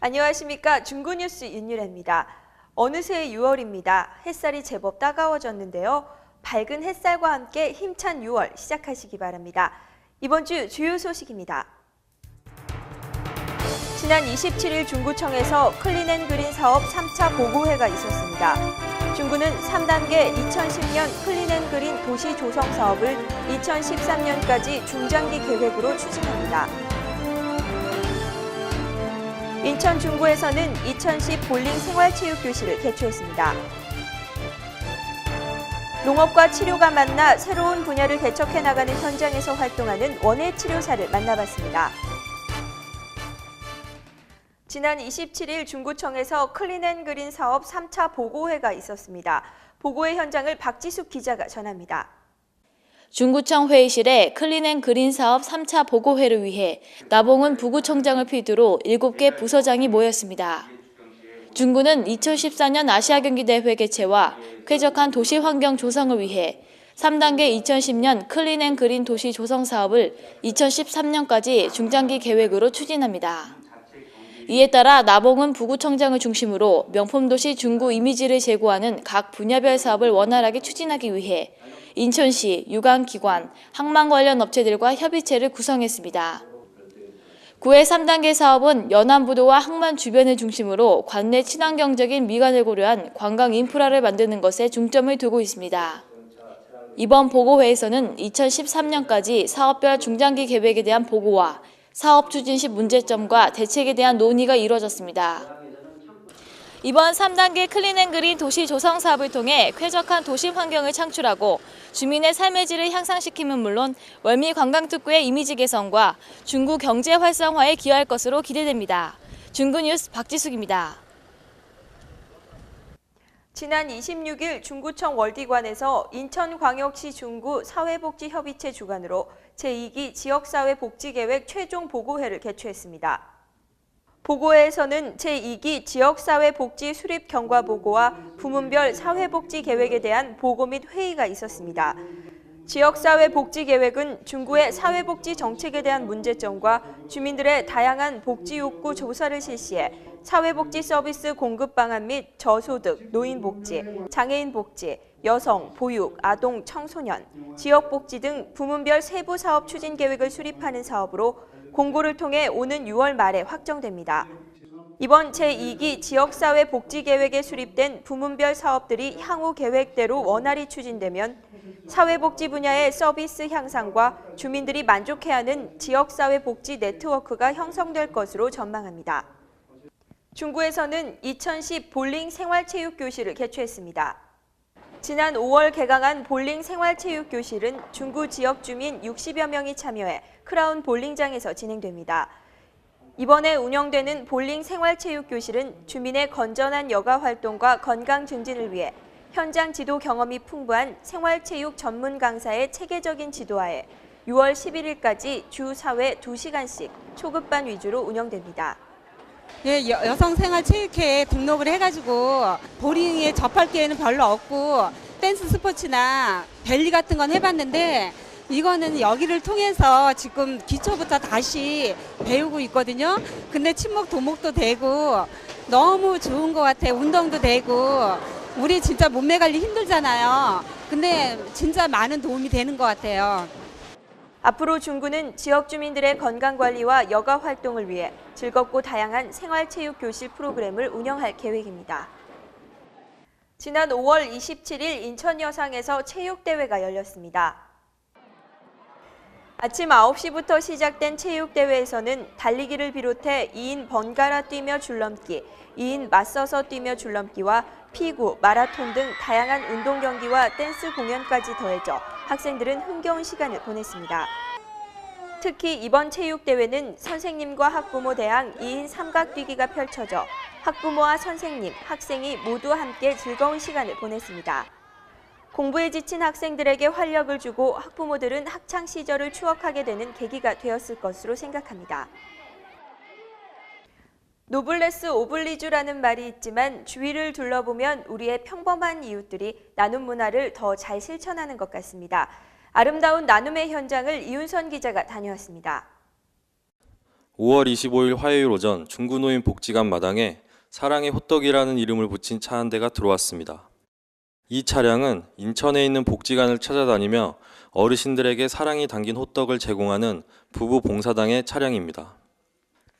안녕하십니까. 중구뉴스 윤유래입니다. 어느새 6월입니다. 햇살이 제법 따가워졌는데요. 밝은 햇살과 함께 힘찬 6월 시작하시기 바랍니다. 이번 주 주요 소식입니다. 지난 27일 중구청에서 클린앤그린 사업 3차 보고회가 있었습니다. 중구는 3단계 2010년 클린앤그린 도시 조성 사업을 2013년까지 중장기 계획으로 추진합니다. 인천 중구에서는 2010 볼링 생활체육교실을 개최했습니다. 농업과 치료가 만나 새로운 분야를 개척해 나가는 현장에서 활동하는 원예치료사를 만나봤습니다. 지난 27일 중구청에서 클린앤그린 사업 3차 보고회가 있었습니다. 보고회 현장을 박지숙 기자가 전합니다. 중구청 회의실에 클린앤그린 사업 3차 보고회를 위해 나봉은 부구청장을 필두로 7개 부서장이 모였습니다. 중구는 2014년 아시아경기대회 개최와 쾌적한 도시 환경 조성을 위해 3단계 2010년 클린앤그린 도시 조성 사업을 2013년까지 중장기 계획으로 추진합니다. 이에 따라 나봉은 부구청장을 중심으로 명품도시 중구 이미지를 제고하는 각 분야별 사업을 원활하게 추진하기 위해 인천시, 유관기관, 항만 관련 업체들과 협의체를 구성했습니다. 9회 3단계 사업은 연안부도와 항만 주변을 중심으로 관내 친환경적인 미관을 고려한 관광 인프라를 만드는 것에 중점을 두고 있습니다. 이번 보고회에서는 2013년까지 사업별 중장기 계획에 대한 보고와 사업 추진 시 문제점과 대책에 대한 논의가 이루어졌습니다. 이번 3단계 클린앤그린 도시 조성 사업을 통해 쾌적한 도시 환경을 창출하고 주민의 삶의 질을 향상시킴은 물론 월미 관광특구의 이미지 개선과 중구 경제 활성화에 기여할 것으로 기대됩니다. 중구뉴스 박지숙입니다. 지난 26일 중구청 월디관에서 인천광역시 중구 사회복지협의체 주관으로 제2기 지역사회복지계획 최종 보고회를 개최했습니다. 보고회에서는 제2기 지역사회복지 수립 경과보고와 부문별 사회복지계획에 대한 보고 및 회의가 있었습니다. 지역사회복지계획은 중구의 사회복지 정책에 대한 문제점과 주민들의 다양한 복지 욕구 조사를 실시해 사회복지 서비스 공급 방안 및 저소득, 노인복지, 장애인복지, 여성, 보육, 아동, 청소년, 지역복지 등 부문별 세부 사업 추진 계획을 수립하는 사업으로 공고를 통해 오는 6월 말에 확정됩니다. 이번 제2기 지역사회 복지계획에 수립된 부문별 사업들이 향후 계획대로 원활히 추진되면 사회복지 분야의 서비스 향상과 주민들이 만족해하는 지역사회 복지 네트워크가 형성될 것으로 전망합니다. 중구에서는 2010 볼링 생활체육교실을 개최했습니다. 지난 5월 개강한 볼링 생활체육교실은 중구 지역 주민 60여 명이 참여해 크라운 볼링장에서 진행됩니다. 이번에 운영되는 볼링 생활체육교실은 주민의 건전한 여가 활동과 건강 증진을 위해 현장 지도 경험이 풍부한 생활체육 전문 강사의 체계적인 지도하에 6월 11일까지 주 4회 2시간씩 초급반 위주로 운영됩니다. 예, 여성생활체육회에 등록을 해가지고 볼링에 접할 기회는 별로 없고 댄스 스포츠나 벨리 같은 건 해봤는데 이거는 여기를 통해서 지금 기초부터 다시 배우고 있거든요. 근데 친목 도목도 되고 너무 좋은 것 같아요. 운동도 되고 우리 진짜 몸매 관리 힘들잖아요. 근데 진짜 많은 도움이 되는 것 같아요. 앞으로 중구는 지역 주민들의 건강관리와 여가 활동을 위해 즐겁고 다양한 생활체육교실 프로그램을 운영할 계획입니다. 지난 5월 27일 인천 여상에서 체육대회가 열렸습니다. 아침 9시부터 시작된 체육대회에서는 달리기를 비롯해 2인 번갈아 뛰며 줄넘기, 2인 맞서서 뛰며 줄넘기와 피구, 마라톤 등 다양한 운동 경기와 댄스 공연까지 더해져 학생들은 흥겨운 시간을 보냈습니다. 특히 이번 체육대회는 선생님과 학부모 대항 2인 삼각뛰기가 펼쳐져 학부모와 선생님, 학생이 모두 함께 즐거운 시간을 보냈습니다. 공부에 지친 학생들에게 활력을 주고 학부모들은 학창 시절을 추억하게 되는 계기가 되었을 것으로 생각합니다. 노블레스 오블리주라는 말이 있지만 주위를 둘러보면 우리의 평범한 이웃들이 나눔 문화를 더 잘 실천하는 것 같습니다. 아름다운 나눔의 현장을 이윤선 기자가 다녀왔습니다. 5월 25일 화요일 오전 중구노인 복지관 마당에 사랑의 호떡이라는 이름을 붙인 차 한 대가 들어왔습니다. 이 차량은 인천에 있는 복지관을 찾아다니며 어르신들에게 사랑이 담긴 호떡을 제공하는 부부 봉사당의 차량입니다.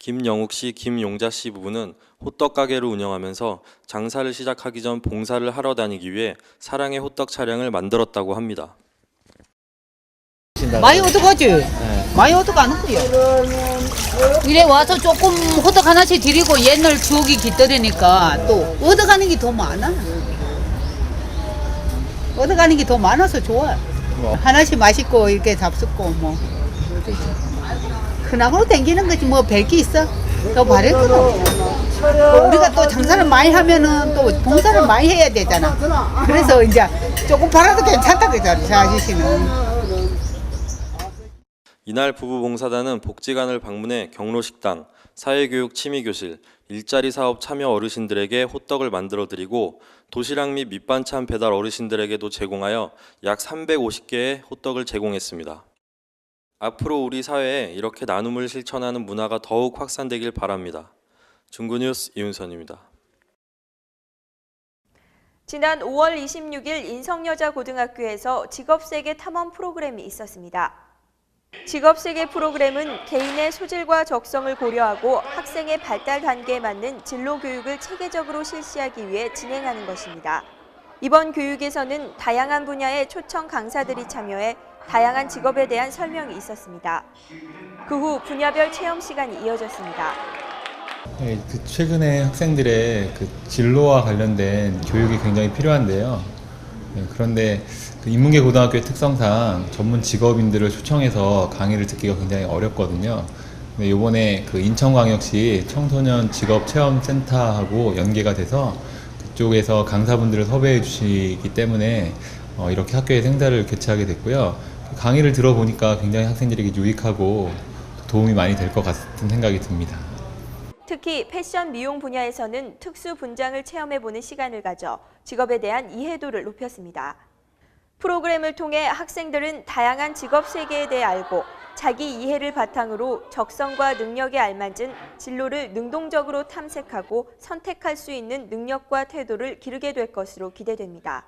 김영욱 씨, 김용자 씨 부부는 호떡 가게를 운영하면서 장사를 시작하기 전 봉사를 하러 다니기 위해 사랑의 호떡 차량을 만들었다고 합니다. 많이 어떡하지? 많이 어떡 안 했고요. 이래 와서 조금 호떡 하나씩 드리고 옛날 추억이 깃들으니까 또 얻어가는 게 더 많아. 얻어가는 게 더 많아서 좋아. 하나씩 맛있고 이렇게 잡숫고 뭐 흔하고 땡기는 거지 뭐 별게 있어. 더 바랄 건 없어. 우리가 또 장사를 많이 하면은 또 봉사를 많이 해야 되잖아. 그래서 이제 조금 팔아도 괜찮다 그잖아, 저 아저씨는. 이날 부부봉사단은 복지관을 방문해 경로식당, 사회교육 취미교실, 일자리 사업 참여 어르신들에게 호떡을 만들어 드리고 도시락 및 밑반찬 배달 어르신들에게도 제공하여 약 350개의 호떡을 제공했습니다. 앞으로 우리 사회에 이렇게 나눔을 실천하는 문화가 더욱 확산되길 바랍니다. 중구뉴스 이윤선입니다. 지난 5월 26일 인성여자고등학교에서 직업세계 탐험 프로그램이 있었습니다. 직업세계 프로그램은 개인의 소질과 적성을 고려하고 학생의 발달 단계에 맞는 진로 교육을 체계적으로 실시하기 위해 진행하는 것입니다. 이번 교육에서는 다양한 분야의 초청 강사들이 참여해 다양한 직업에 대한 설명이 있었습니다. 그 후 분야별 체험 시간이 이어졌습니다. 네, 최근에 학생들의 진로와 관련된 교육이 굉장히 필요한데요. 네, 그런데 인문계 고등학교의 특성상 전문 직업인들을 초청해서 강의를 듣기가 굉장히 어렵거든요. 근데 이번에 인천광역시 청소년 직업체험센터하고 연계가 돼서 그쪽에서 강사분들을 섭외해 주시기 때문에 이렇게 학교에 행사를 개최하게 됐고요. 강의를 들어보니까 굉장히 학생들에게 유익하고 도움이 많이 될 것 같은 생각이 듭니다. 특히 패션 미용 분야에서는 특수 분장을 체험해보는 시간을 가져 직업에 대한 이해도를 높였습니다. 프로그램을 통해 학생들은 다양한 직업 세계에 대해 알고 자기 이해를 바탕으로 적성과 능력에 알맞은 진로를 능동적으로 탐색하고 선택할 수 있는 능력과 태도를 기르게 될 것으로 기대됩니다.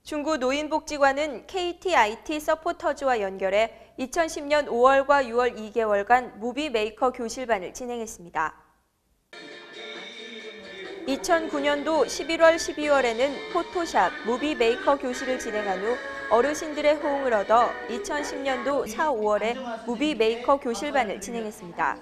중구 노인복지관은 KT-IT 서포터즈와 연결해 2010년 5월과 6월 2개월간 무비 메이커 교실반을 진행했습니다. 2009년도 11월, 12월에는 포토샵, 무비 메이커 교실을 진행한 후 어르신들의 호응을 얻어 2010년도 4, 5월에 무비 메이커 교실반을 진행했습니다.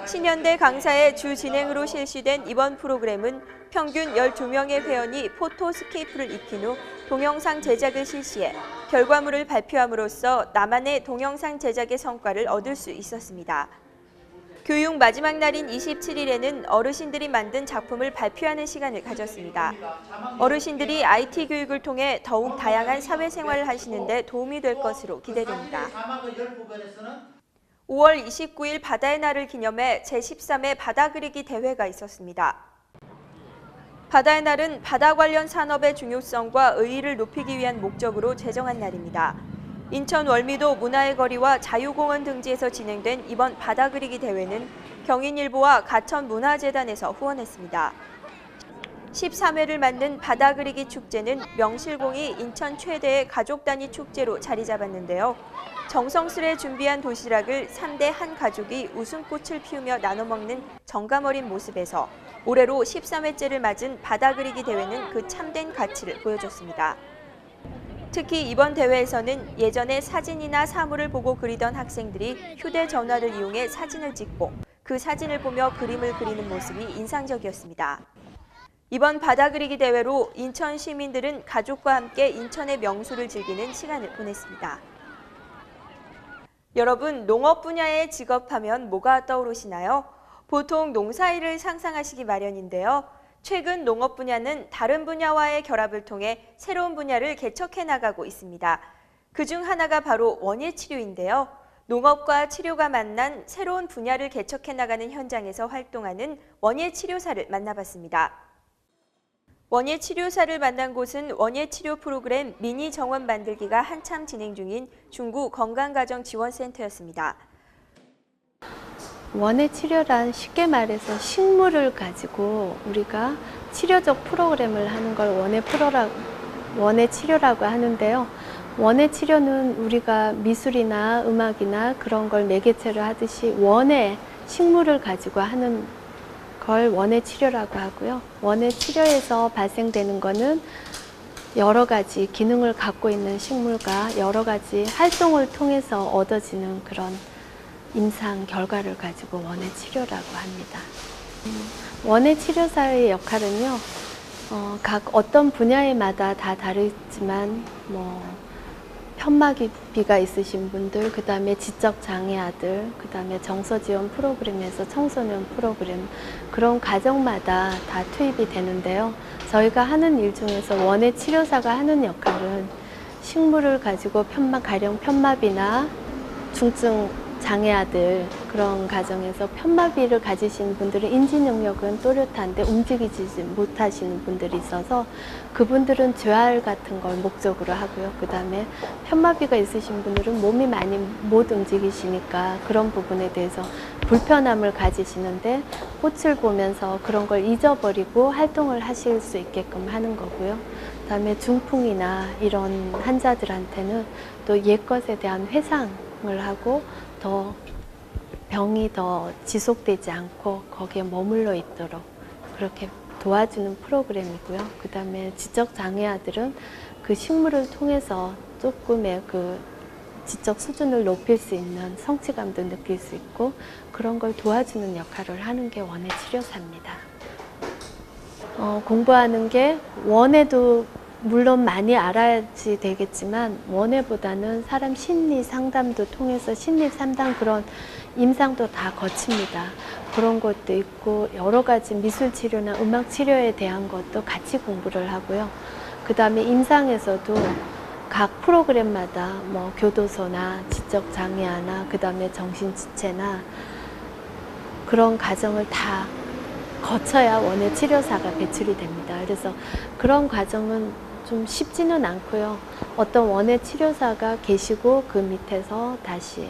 신현대 강사의 주 진행으로 실시된 이번 프로그램은 평균 12명의 회원이 포토스케이프를 익힌 후 동영상 제작을 실시해 결과물을 발표함으로써 나만의 동영상 제작의 성과를 얻을 수 있었습니다. 교육 마지막 날인 27일에는 어르신들이 만든 작품을 발표하는 시간을 가졌습니다. 어르신들이 IT 교육을 통해 더욱 다양한 사회생활을 하시는 데 도움이 될 것으로 기대됩니다. 5월 29일 바다의 날을 기념해 제13회 바다 그리기 대회가 있었습니다. 바다의 날은 바다 관련 산업의 중요성과 의의를 높이기 위한 목적으로 제정한 날입니다. 인천 월미도 문화의 거리와 자유공원 등지에서 진행된 이번 바다 그리기 대회는 경인일보와 가천문화재단에서 후원했습니다. 13회를 맞는 바다 그리기 축제는 명실공히 인천 최대의 가족 단위 축제로 자리 잡았는데요. 정성스레 준비한 도시락을 3대 한 가족이 웃음꽃을 피우며 나눠 먹는 정감 어린 모습에서 올해로 13회째를 맞은 바다 그리기 대회는 그 참된 가치를 보여줬습니다. 특히 이번 대회에서는 예전에 사진이나 사물을 보고 그리던 학생들이 휴대전화를 이용해 사진을 찍고 그 사진을 보며 그림을 그리는 모습이 인상적이었습니다. 이번 바다 그리기 대회로 인천 시민들은 가족과 함께 인천의 명소를 즐기는 시간을 보냈습니다. 여러분, 농업 분야의 직업하면 뭐가 떠오르시나요? 보통 농사일을 상상하시기 마련인데요. 최근 농업 분야는 다른 분야와의 결합을 통해 새로운 분야를 개척해 나가고 있습니다. 그중 하나가 바로 원예치료인데요. 농업과 치료가 만난 새로운 분야를 개척해 나가는 현장에서 활동하는 원예치료사를 만나봤습니다. 원예치료사를 만난 곳은 원예치료 프로그램 미니 정원 만들기가 한참 진행 중인 중구 건강가정지원센터였습니다. 원예 치료란 쉽게 말해서 식물을 가지고 우리가 치료적 프로그램을 하는 걸 원예 치료라고 하는데요. 원예 치료는 우리가 미술이나 음악이나 그런 걸 매개체로 하듯이 원예 식물을 가지고 하는 걸 원예 치료라고 하고요. 원예 치료에서 발생되는 거는 여러 가지 기능을 갖고 있는 식물과 여러 가지 활동을 통해서 얻어지는 그런 임상 결과를 가지고 원예 치료라고 합니다. 원예 치료사의 역할은요, 각 어떤 분야에마다 다 다르지만 편마비가 있으신 분들, 그 다음에 지적장애아들, 그 다음에 정서지원 프로그램에서 청소년 프로그램, 그런 가정마다 다 투입이 되는데요. 저희가 하는 일 중에서 원예 치료사가 하는 역할은 식물을 가지고 가령 편마비나 중증 장애아들 그런 가정에서 편마비를 가지신 분들은 인지 능력은 또렷한데 움직이지 못하시는 분들이 있어서 그분들은 재활 같은 걸 목적으로 하고요. 그 다음에 편마비가 있으신 분들은 몸이 많이 못 움직이시니까 그런 부분에 대해서 불편함을 가지시는데 꽃을 보면서 그런 걸 잊어버리고 활동을 하실 수 있게끔 하는 거고요. 그 다음에 중풍이나 이런 환자들한테는 또 옛것에 대한 회상을 하고 더 병이 더 지속되지 않고 거기에 머물러 있도록 그렇게 도와주는 프로그램이고요. 그 다음에 지적장애아들은 그 식물을 통해서 조금의 그 지적 수준을 높일 수 있는 성취감도 느낄 수 있고 그런 걸 도와주는 역할을 하는 게 원예 치료사입니다. 공부하는 게 원예도 물론 많이 알아야지 되겠지만 원예보다는 사람 심리 상담도 통해서 심리 상담 그런 임상도 다 거칩니다. 그런 것도 있고 여러 가지 미술 치료나 음악 치료에 대한 것도 같이 공부를 하고요. 그 다음에 임상에서도 각 프로그램마다 교도소나 지적장애아나 그 다음에 정신지체나 그런 과정을 다 거쳐야 원예 치료사가 배출이 됩니다. 그래서 그런 과정은 좀 쉽지는 않고요. 어떤 원예 치료사가 계시고 그 밑에서 다시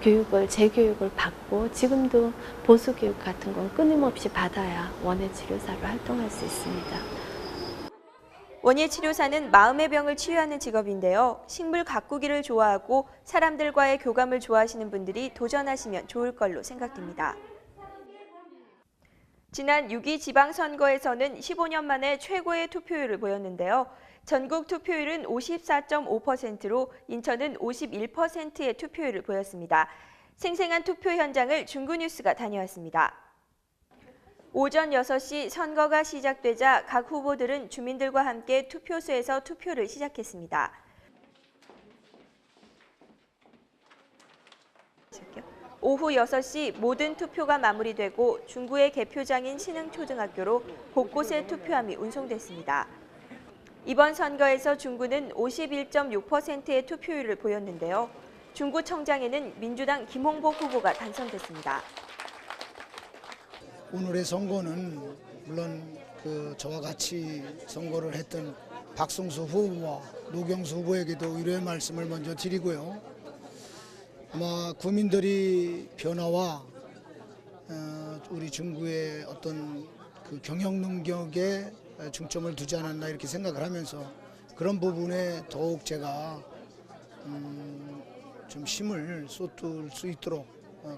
재교육을 받고 지금도 보수교육 같은 건 끊임없이 받아야 원예 치료사로 활동할 수 있습니다. 원예 치료사는 마음의 병을 치유하는 직업인데요. 식물 가꾸기를 좋아하고 사람들과의 교감을 좋아하시는 분들이 도전하시면 좋을 걸로 생각됩니다. 지난 6.2 지방선거에서는 15년 만에 최고의 투표율을 보였는데요. 전국 투표율은 54.5%로 인천은 51%의 투표율을 보였습니다. 생생한 투표 현장을 중구뉴스가 다녀왔습니다. 오전 6시 선거가 시작되자 각 후보들은 주민들과 함께 투표소에서 투표를 시작했습니다. 오후 6시 모든 투표가 마무리되고 중구의 개표장인 신흥초등학교로 곳곳에 투표함이 운송됐습니다. 이번 선거에서 중구는 51.6%의 투표율을 보였는데요. 중구청장에는 민주당 김홍복 후보가 당선됐습니다. 오늘의 선거는 물론 저와 같이 선거를 했던 박성수 후보와 노경수 후보에게도 위로의 말씀을 먼저 드리고요. 아마 국민들이 변화와 우리 중구의 어떤 그 경영 능력에 중점을 두지 않았나 이렇게 생각을 하면서 그런 부분에 더욱 제가 좀 힘을 쏟을 수 있도록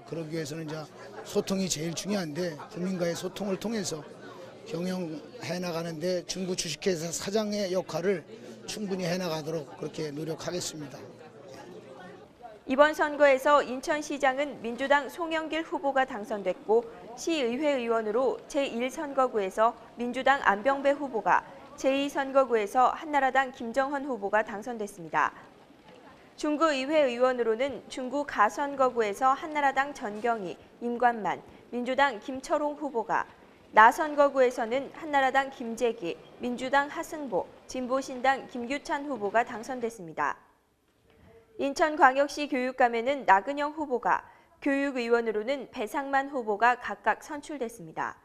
그러기 위해서는 이제 소통이 제일 중요한데 국민과의 소통을 통해서 경영해 나가는데 중구 주식회사 사장의 역할을 충분히 해나가도록 그렇게 노력하겠습니다. 이번 선거에서 인천시장은 민주당 송영길 후보가 당선됐고 시의회 의원으로 제1선거구에서 민주당 안병배 후보가, 제2선거구에서 한나라당 김정헌 후보가 당선됐습니다. 중구의회 의원으로는 중구 가선거구에서 한나라당 전경희, 임관만, 민주당 김철홍 후보가, 나선거구에서는 한나라당 김재기, 민주당 하승보, 진보신당 김규찬 후보가 당선됐습니다. 인천광역시 교육감에는 나근영 후보가, 교육의원으로는 배상만 후보가 각각 선출됐습니다.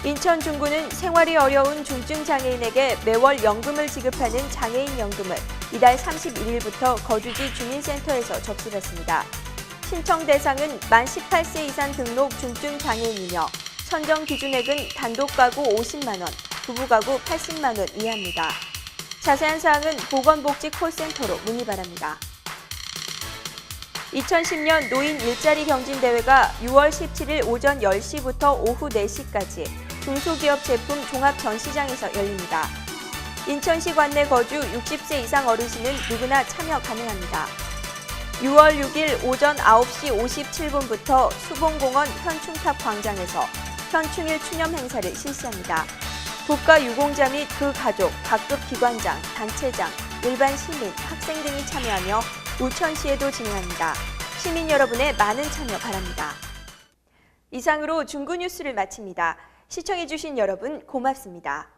인천 중구는 생활이 어려운 중증 장애인에게 매월 연금을 지급하는 장애인 연금을 이달 31일부터 거주지 주민센터에서 접수했습니다. 신청 대상은 만 18세 이상 등록 중증 장애인이며 선정 기준액은 단독 가구 50만 원, 부부 가구 80만 원 이하입니다. 자세한 사항은 보건복지 콜센터로 문의 바랍니다. 2010년 노인 일자리 경진대회가 6월 17일 오전 10시부터 오후 4시까지 중소기업 제품 종합 전시장에서 열립니다. 인천시 관내 거주 60세 이상 어르신은 누구나 참여 가능합니다. 6월 6일 오전 9시 57분부터 수봉공원 현충탑 광장에서 현충일 추념 행사를 실시합니다. 국가 유공자 및 그 가족, 각급 기관장, 단체장, 일반 시민, 학생 등이 참여하며 우천시에도 진행합니다. 시민 여러분의 많은 참여 바랍니다. 이상으로 중구 뉴스를 마칩니다. 시청해주신 여러분 고맙습니다.